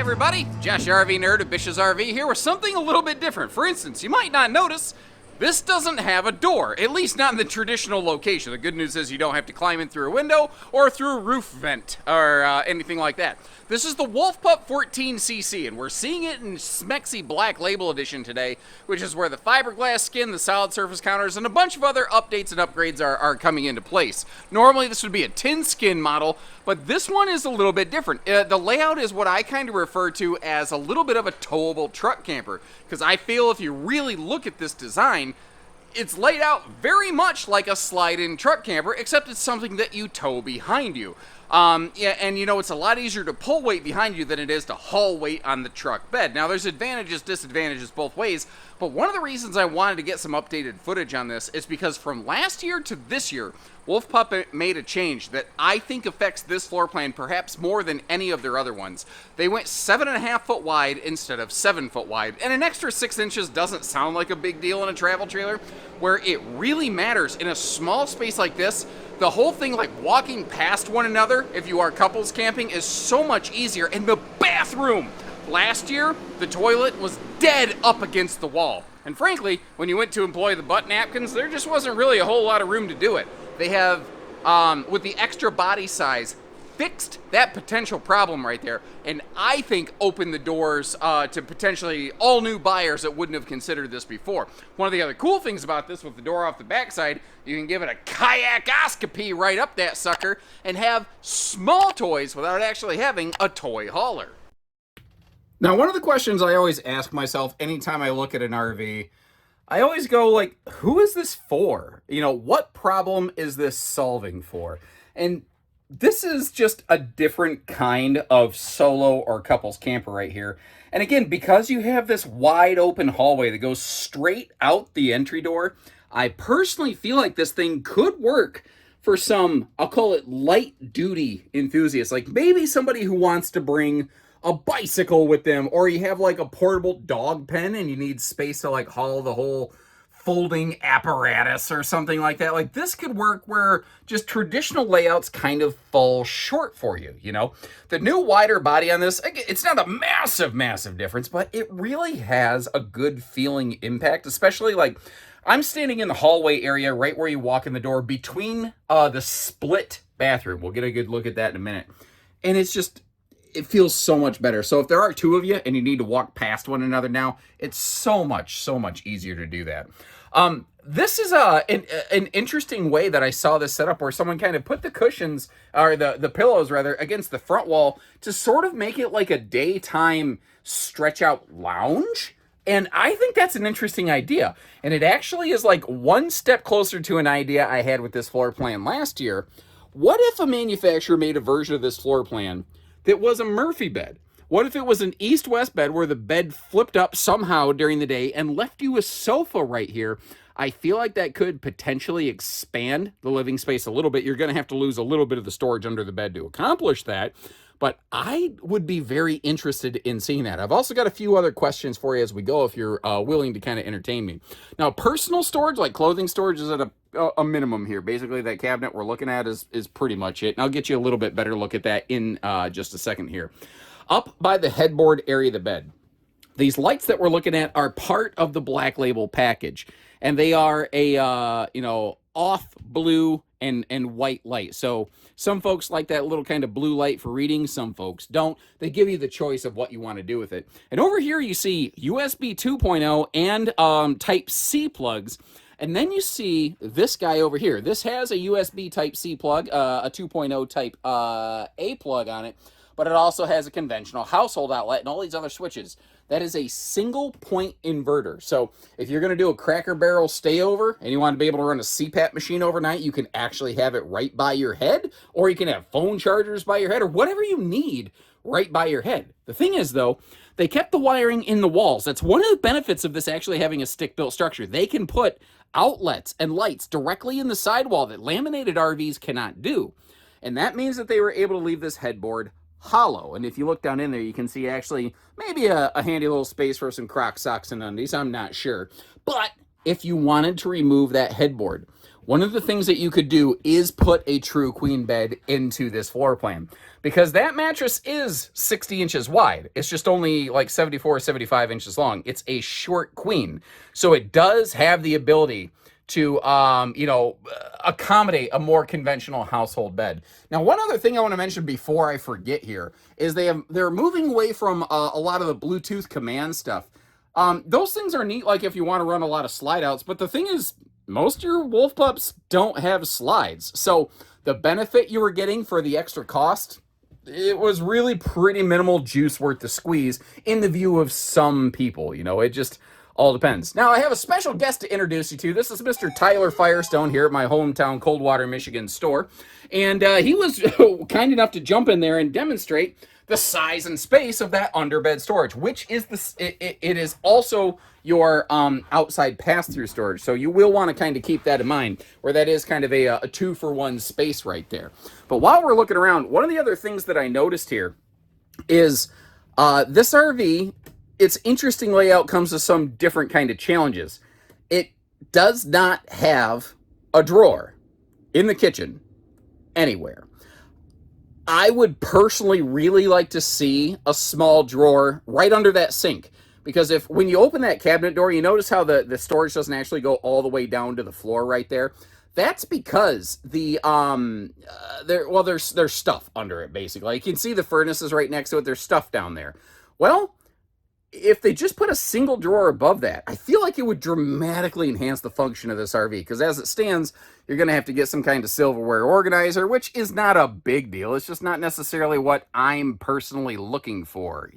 everybody, Josh RV Nerd of Bish's RV here with something a little bit different. For instance, you might not notice, this doesn't have a door, at least not in the traditional location. The good news is you don't have to climb in through a window or through a roof vent or anything like that. This is the Pup 14CC, and we're seeing it in Smexy Black Label Edition today, which is where the fiberglass skin, the solid surface counters, and a bunch of other updates and upgrades are coming into place. Normally this would be a tin skin model, but this one is a little bit different. The layout is what I kind of refer to as a little bit of a towable truck camper, because I feel if you really look at this design, it's laid out very much like a slide-in truck camper, except it's something that you tow behind you. Yeah, and you know, it's a lot easier to pull weight behind you than it is to haul weight on the truck bed. Now, there's advantages, disadvantages both ways, but one of the reasons I wanted to get some updated footage on this is because from last year to this year, Pup made a change that I think affects this floor plan perhaps more than any of their other ones. They went 7.5 foot wide instead of 7 foot wide, and an extra 6 inches doesn't sound like a big deal in a travel trailer. Where it really matters in a small space like this, the whole thing, like walking past one another if you are couples camping, is so much easier. And the bathroom, last year the toilet was dead up against the wall, and frankly, when you went to employ the butt napkins, there just wasn't really a whole lot of room to do it. They have, with the extra body size, fixed that potential problem right there, and I think opened the doors to potentially all new buyers that wouldn't have considered this before. One of the other cool things about this, with the door off the backside, you can give it a kayakoscopy right up that sucker and have small toys without actually having a toy hauler. Now, one of the questions I always ask myself anytime I look at an RV, I always go like, who is this for? You know, what problem is this solving for? And this is just a different kind of solo or couples camper right here. And again, because you have this wide open hallway that goes straight out the entry door, I personally feel like this thing could work for some, I'll call it light duty enthusiasts. Like maybe somebody who wants to bring a bicycle with them, or you have like a portable dog pen and you need space to like haul the whole folding apparatus or something like that. Like this could work where just traditional layouts kind of fall short for you, you know? The new wider body on this, it's not a massive difference, but it really has a good feeling impact, especially like I'm standing in the hallway area right where you walk in the door between the split bathroom. We'll get a good look at that in a minute. And it's just, it feels so much better. So if there are two of you and you need to walk past one another now, it's so much easier to do that. This is an interesting way that I saw this set up, where someone kind of put the cushions, or the pillows rather, against the front wall to sort of make it like a daytime stretch out lounge. And I think that's an interesting idea. And it actually is like one step closer to an idea I had with this floor plan last year. What if a manufacturer made a version of this floor plan that was a Murphy bed? What if it was an east-west bed where the bed flipped up somehow during the day and left you a sofa right here? I feel like that could potentially expand the living space a little bit. You're going to have to lose a little bit of the storage under the bed to accomplish that, but I would be very interested in seeing that. I've also got a few other questions for you as we go, if you're willing to kind of entertain me. Now, personal storage, like clothing storage, is at a minimum here. Basically, that cabinet we're looking at is pretty much it. And I'll get you a little bit better look at that in just a second here. Up by the headboard area of the bed, these lights that we're looking at are part of the Black Label package, and they are a off blue and white light. So some folks like that little kind of blue light for reading, some folks don't. They give you the choice of what you want to do with it. And over here you see USB 2.0 and Type C plugs. And then you see this guy over here. This has a USB Type C plug, a 2.0 Type A plug on it, but it also has a conventional household outlet and all these other switches. That is a single point inverter. So if you're going to do a Cracker Barrel stayover and you want to be able to run a CPAP machine overnight, you can actually have it right by your head, or you can have phone chargers by your head, or whatever you need right by your head. The thing is, though, they kept the wiring in the walls. That's one of the benefits of this actually having a stick-built structure. They can put outlets and lights directly in the sidewall that laminated RVs cannot do. And that means that they were able to leave this headboard hollow. And if you look down in there, you can see actually maybe a handy little space for some Croc socks and undies. I'm not sure. But if you wanted to remove that headboard, one of the things that you could do is put a true queen bed into this floor plan, because that mattress is 60 inches wide. It's just only like 74, 75 inches long. It's a short queen. So it does have the ability to, accommodate a more conventional household bed. Now, one other thing I want to mention before I forget here is they're moving away from a lot of the Bluetooth command stuff. Those things are neat, like if you want to run a lot of slide outs, but the thing is, most of your wolf pups don't have slides. So the benefit you were getting for the extra cost, it was really pretty minimal juice worth the squeeze in the view of some people. It just all depends. Now, I have a special guest to introduce you to. This is Mr. Tyler Firestone here at my hometown Coldwater, Michigan store. And he was kind enough to jump in there and demonstrate the size and space of that underbed storage, which is it is also your outside pass-through storage. So you will want to kind of keep that in mind, where that is kind of a 2-for-1 space right there. But while we're looking around, one of the other things that I noticed here is this RV, its interesting layout comes with some different kind of challenges. It does not have a drawer in the kitchen anywhere. I would personally really like to see a small drawer right under that sink, because when you open that cabinet door, you notice how the storage doesn't actually go all the way down to the floor right there. That's because there's stuff under it, basically. You can see the furnaces right next to it. There's stuff down there. Well, if they just put a single drawer above that, I feel like it would dramatically enhance the function of this RV, because as it stands, you're going to have to get some kind of silverware organizer, which is not a big deal. It's just not necessarily what I'm personally looking for,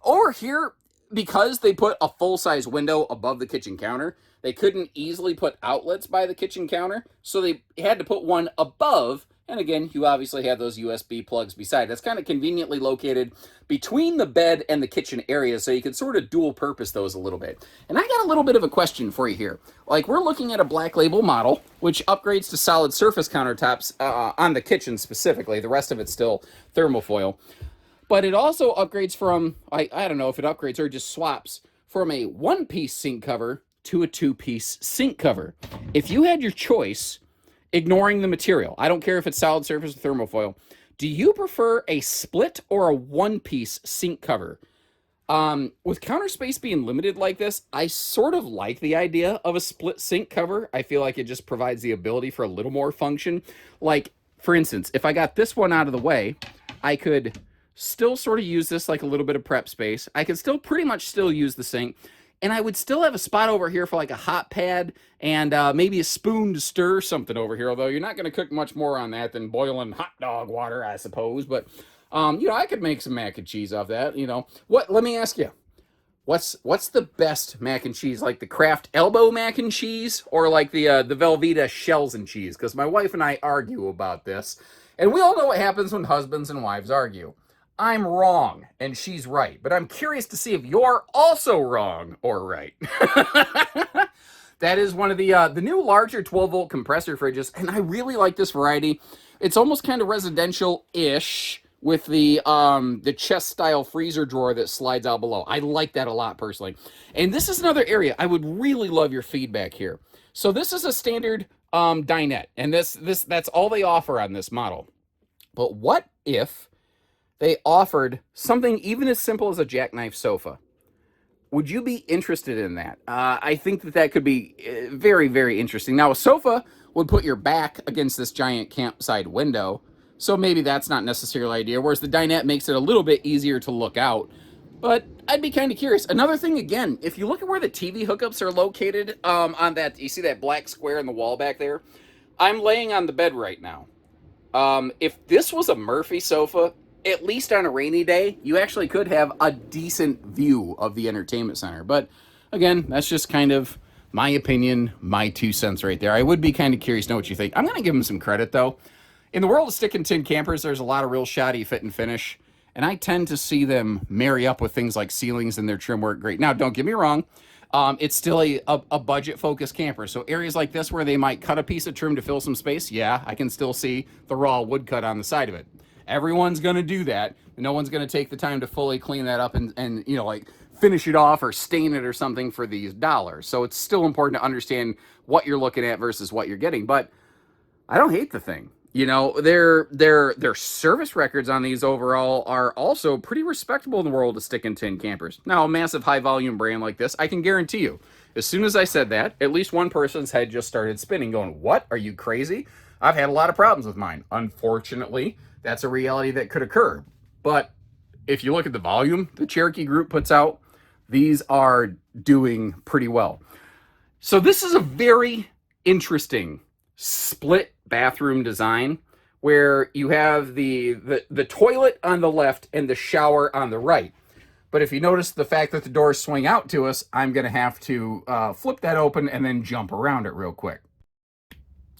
Or here, because they put a full-size window above the kitchen counter, they couldn't easily put outlets by the kitchen counter, so they had to put one above. And again, you obviously have those USB plugs beside. That's kind of conveniently located between the bed and the kitchen area, so you can sort of dual purpose those a little bit. And I got a little bit of a question for you here. Like, we're looking at a Black Label model, which upgrades to solid surface countertops on the kitchen specifically. The rest of it's still thermofoil. But it also upgrades from, I don't know if it upgrades or just swaps, from a one-piece sink cover to a two-piece sink cover. If you had your choice, ignoring the material, I don't care if it's solid surface or thermofoil, do you prefer a split or a one-piece sink cover? With counter space being limited like this, I sort of like the idea of a split sink cover. I feel like it just provides the ability for a little more function. Like, for instance, if I got this one out of the way, I could still sort of use this like a little bit of prep space. I could still pretty much still use the sink. And I would still have a spot over here for like a hot pad and maybe a spoon to stir something over here. Although you're not going to cook much more on that than boiling hot dog water, I suppose. But, I could make some mac and cheese off that, Let me ask you, what's the best mac and cheese? Like the Kraft Elbow mac and cheese or like the Velveeta shells and cheese? Because my wife and I argue about this. And we all know what happens when husbands and wives argue. I'm wrong, and she's right. But I'm curious to see if you're also wrong or right. That is one of the new larger 12-volt compressor fridges, and I really like this variety. It's almost kind of residential-ish with the chest-style freezer drawer that slides out below. I like that a lot, personally. And this is another area I would really love your feedback here. So this is a standard dinette, and that's all they offer on this model. But what if they offered something even as simple as a jackknife sofa? Would you be interested in that? I think that could be very, very interesting. Now, a sofa would put your back against this giant campsite window, so maybe that's not necessarily an idea, whereas the dinette makes it a little bit easier to look out. But I'd be kind of curious. Another thing, again, if you look at where the TV hookups are located on that, you see that black square in the wall back there? I'm laying on the bed right now. If this was a Murphy sofa, at least on a rainy day, you actually could have a decent view of the entertainment center. But again, that's just kind of my opinion, my 2 cents right there. I would be kind of curious to know what you think. I'm going to give them some credit, though. In the world of stick and tin campers, there's a lot of real shoddy fit and finish, and I tend to see them marry up with things like ceilings and their trim work great. Now, don't get me wrong. It's still a budget-focused camper. So areas like this where they might cut a piece of trim to fill some space, yeah, I can still see the raw wood cut on the side of it. Everyone's going to do that. No one's going to take the time to fully clean that up and like finish it off or stain it or something for these dollars. So it's still important to understand what you're looking at versus what you're getting. But I don't hate the thing. You know, their service records on these overall are also pretty respectable in the world of stick and tin campers. Now, a massive high volume brand like this, I can guarantee you, as soon as I said that, at least one person's head just started spinning, going, "What? Are you crazy?" I've had a lot of problems with mine. Unfortunately, that's a reality that could occur. But if you look at the volume the Cherokee group puts out, these are doing pretty well. So this is a very interesting split bathroom design where you have the toilet on the left and the shower on the right. But if you notice the fact that the doors swing out to us, I'm going to have to flip that open and then jump around it real quick.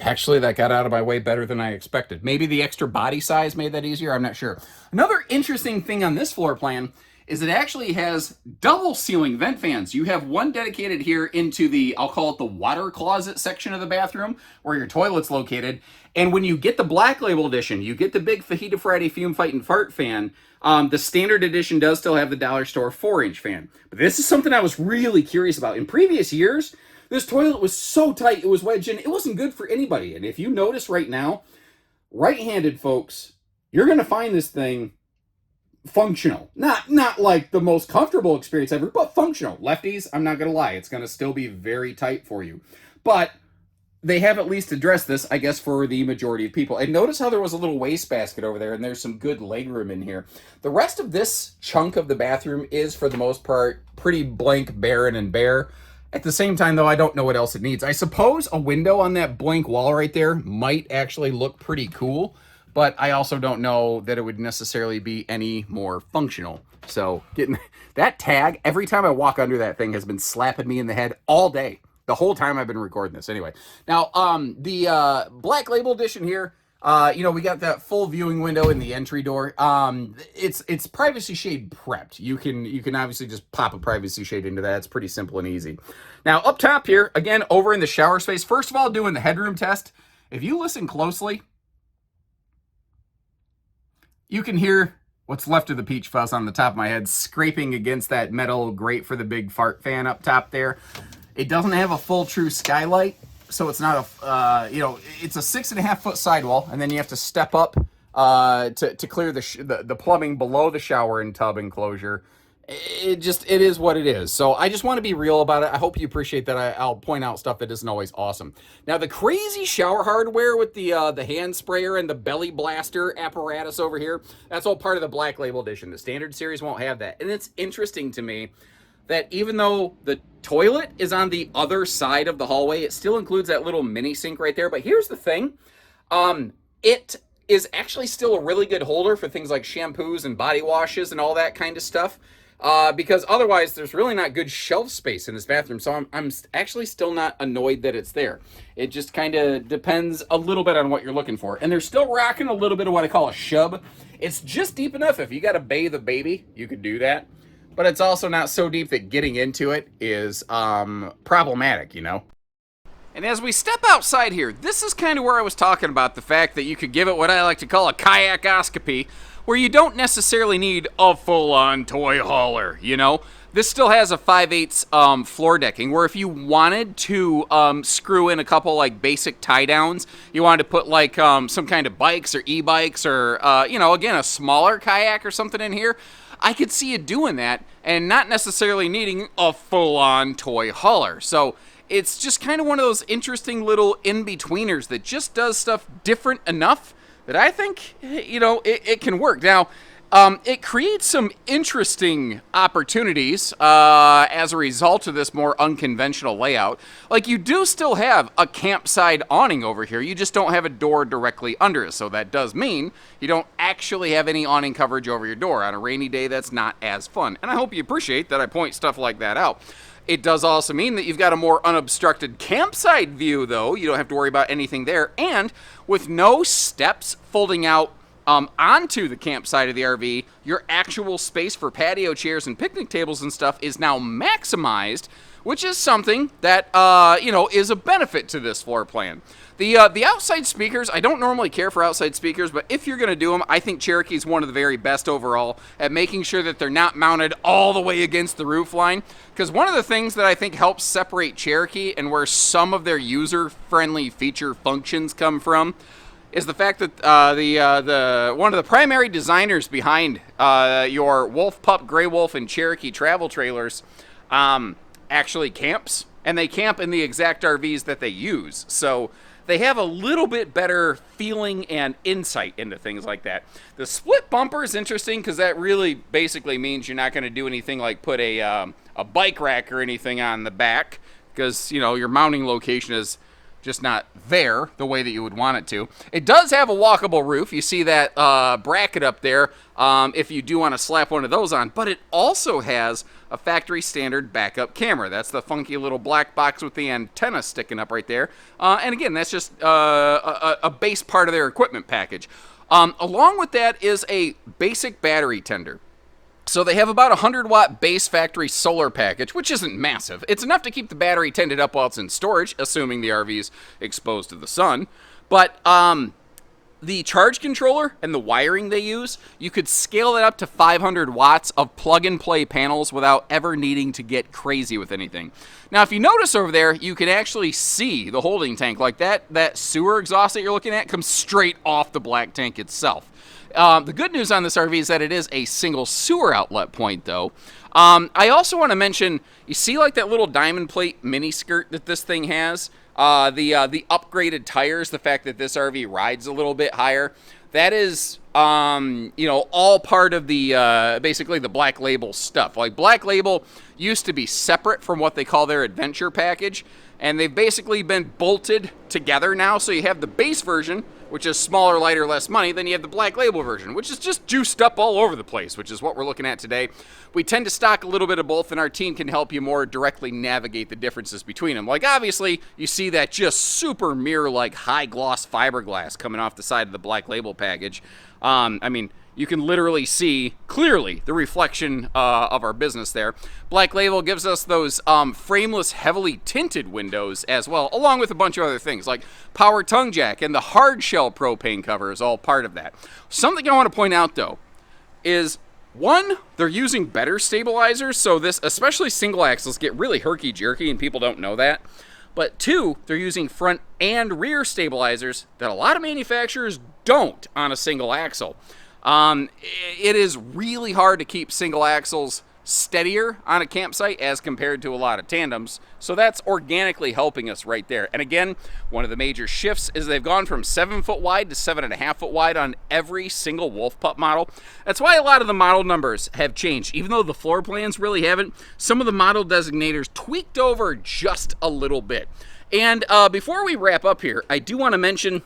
Actually, that got out of my way better than I expected. Maybe the extra body size made that easier. I'm not sure. Another interesting thing on this floor plan is it actually has double ceiling vent fans. You have one dedicated here into the, I'll call it the water closet section of the bathroom where your toilet's located. And when you get the Black Label edition, you get the big Fajita Friday Fume Fight and Fart fan. The standard edition does still have the dollar store 4-inch fan. But this is something I was really curious about. In previous years, this toilet was so tight, it was wedged in. It wasn't good for anybody. And if you notice right now, right-handed folks, you're going to find this thing functional. Not like the most comfortable experience ever, but functional. Lefties, I'm not going to lie, it's going to still be very tight for you. But they have at least addressed this, I guess, for the majority of people. And notice how there was a little wastebasket over there, and there's some good legroom in here. The rest of this chunk of the bathroom is, for the most part, pretty blank, barren, and bare. At the same time, though, I don't know what else it needs. I suppose a window on that blank wall right there might actually look pretty cool, but I also don't know that it would necessarily be any more functional. So getting that tag, every time I walk under that thing, has been slapping me in the head all day. The whole time I've been recording this. Anyway, now the Black Label edition here, we got that full viewing window in the entry door. It's privacy shade prepped. You can obviously just pop a privacy shade into that. It's pretty simple and easy. Now up top here, again, over in the shower space, first of all, doing the headroom test. If you listen closely, you can hear what's left of the peach fuzz on the top of my head scraping against that metal grate for the big fart fan up top there. It doesn't have a full true skylight, so it's not it's a 6.5 foot sidewall, and then you have to step up to clear the plumbing below the shower and tub enclosure. It is what it is. So I just want to be real about it. I hope you appreciate that. I'll point out stuff that isn't always awesome. Now the crazy shower hardware with the hand sprayer and the belly blaster apparatus over here, that's all part of the Black Label edition. The standard series won't have that. And it's interesting to me that even though the toilet is on the other side of the hallway, it still includes that little mini sink right there. But here's the thing. It is actually still a really good holder for things like shampoos and body washes and all that kind of stuff. Because otherwise there's really not good shelf space in this bathroom. So I'm actually still not annoyed that it's there. It just kind of depends a little bit on what you're looking for. And they're still rocking a little bit of what I call a shub. It's just deep enough. If you got to bathe a baby, you could do that. But it's also not so deep that getting into it is problematic, you know? And as we step outside here, this is kind of where I was talking about the fact that you could give it what I like to call a kayakoscopy, where you don't necessarily need a full-on toy hauler, you know? This still has a 5/8 floor decking, where if you wanted to screw in a couple like basic tie downs, you wanted to put like some kind of bikes or e-bikes or again a smaller kayak or something in here, I could see you doing that and not necessarily needing a full-on toy hauler. So it's just kind of one of those interesting little in-betweeners that just does stuff different enough that I think it can work. Now it creates some interesting opportunities as a result of this more unconventional layout. Like, you do still have a campsite awning over here, you just don't have a door directly under it. So that does mean you don't actually have any awning coverage over your door. On a rainy day, that's not as fun. And I hope you appreciate that I point stuff like that out. It does also mean that you've got a more unobstructed campsite view, though. You don't have to worry about anything there. And with no steps folding out onto the campsite of the RV, your actual space for patio chairs and picnic tables and stuff is now maximized which is something that, is a benefit to this floor plan. The outside speakers, I don't normally care for outside speakers, but if you're going to do them, I think Cherokee is one of the very best overall at making sure that they're not mounted all the way against the roof line. Because one of the things that I think helps separate Cherokee and where some of their user-friendly feature functions come from is the fact that one of the primary designers behind your Wolf, Pup, Gray Wolf, and Cherokee travel trailers actually camps, and they camp in the exact RVs that they use. So they have a little bit better feeling and insight into things like that. The split bumper is interesting because that really basically means you're not going to do anything like put a bike rack or anything on the back, because your mounting location is just not there the way that you would want it to. It does have a walkable roof. You see that bracket up there if you do want to slap one of those on, but it also has a factory standard backup camera. That's the funky little black box with the antenna sticking up right there. And again, that's just a base part of their equipment package. Along with that is a basic battery tender. So they have about a 100-watt base factory solar package, which isn't massive. It's enough to keep the battery tended up while it's in storage, assuming the RV is exposed to the sun. But the charge controller and the wiring they use, you could scale that up to 500 watts of plug-and-play panels without ever needing to get crazy with anything. Now, if you notice over there, you can actually see the holding tank. Like that sewer exhaust that you're looking at comes straight off the black tank itself. The good news on this RV is that it is a single sewer outlet point, though. I also want to mention, you see like that little diamond plate mini skirt that this thing has? The upgraded tires, the fact that this RV rides a little bit higher, that is, all part of the, basically the Black Label stuff. Like, Black Label used to be separate from what they call their adventure package, and they've basically been bolted together now. So you have the base version, which is smaller, lighter, less money. Then you have the Black Label version, which is just juiced up all over the place, which is what we're looking at today. We tend to stock a little bit of both, and our team can help you more directly navigate the differences between them. Like, obviously, you see that just super mirror-like high-gloss fiberglass coming off the side of the Black Label package. You can literally see clearly the reflection of our business there. Black Label gives us those frameless, heavily tinted windows as well, along with a bunch of other things like power tongue jack and the hard shell propane cover is all part of that. Something I want to point out, though, is one, they're using better stabilizers, so this, especially single axles, get really herky-jerky and people don't know that. But two, they're using front and rear stabilizers that a lot of manufacturers don't on a single axle. It is really hard to keep single axles steadier on a campsite as compared to a lot of tandems, so that's organically helping us right there. And again, one of the major shifts is they've gone from 7 foot wide to 7.5 foot wide on every single Wolf Pup model. That's why a lot of the model numbers have changed. Even though the floor plans really haven't, some of the model designators tweaked over just a little bit. And before we wrap up here, I do want to mention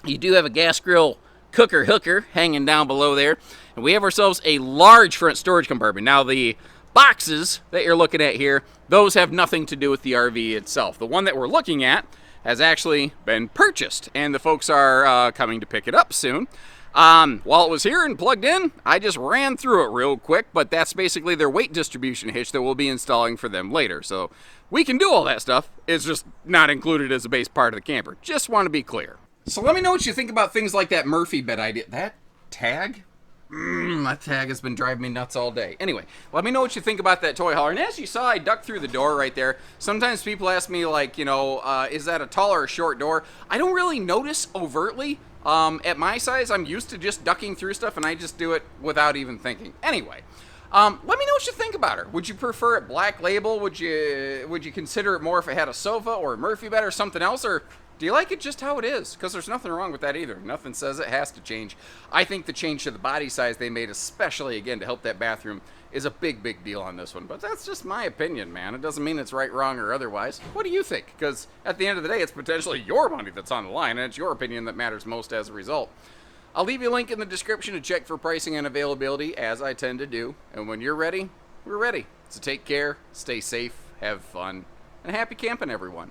you do have a gas grill cooker hooker hanging down below there, and we have ourselves a large front storage compartment. Now, the boxes that you're looking at here, those have nothing to do with the RV itself. The one that we're looking at has actually been purchased, and the folks are coming to pick it up soon. While it was here and plugged in, I just ran through it real quick, but that's basically their weight distribution hitch that we'll be installing for them later. So we can do all that stuff. It's just not included as a base part of the camper. Just want to be clear. So let me know what you think about things like that Murphy bed idea. That tag? That tag has been driving me nuts all day. Anyway, let me know what you think about that toy hauler. And as you saw, I ducked through the door right there. Sometimes people ask me, like, is that a tall or a short door? I don't really notice overtly. At my size, I'm used to just ducking through stuff, and I just do it without even thinking. Anyway, let me know what you think about her. Would you prefer it Black Label? Would you consider it more if it had a sofa or a Murphy bed or something else? Or do you like it just how it is? Because there's nothing wrong with that either. Nothing says it has to change. I think the change to the body size they made, especially, again, to help that bathroom, is a big, big deal on this one. But that's just my opinion, man. It doesn't mean it's right, wrong, or otherwise. What do you think? Because at the end of the day, it's potentially your money that's on the line, and it's your opinion that matters most as a result. I'll leave you a link in the description to check for pricing and availability, as I tend to do. And when you're ready, we're ready. So take care, stay safe, have fun, and happy camping, everyone.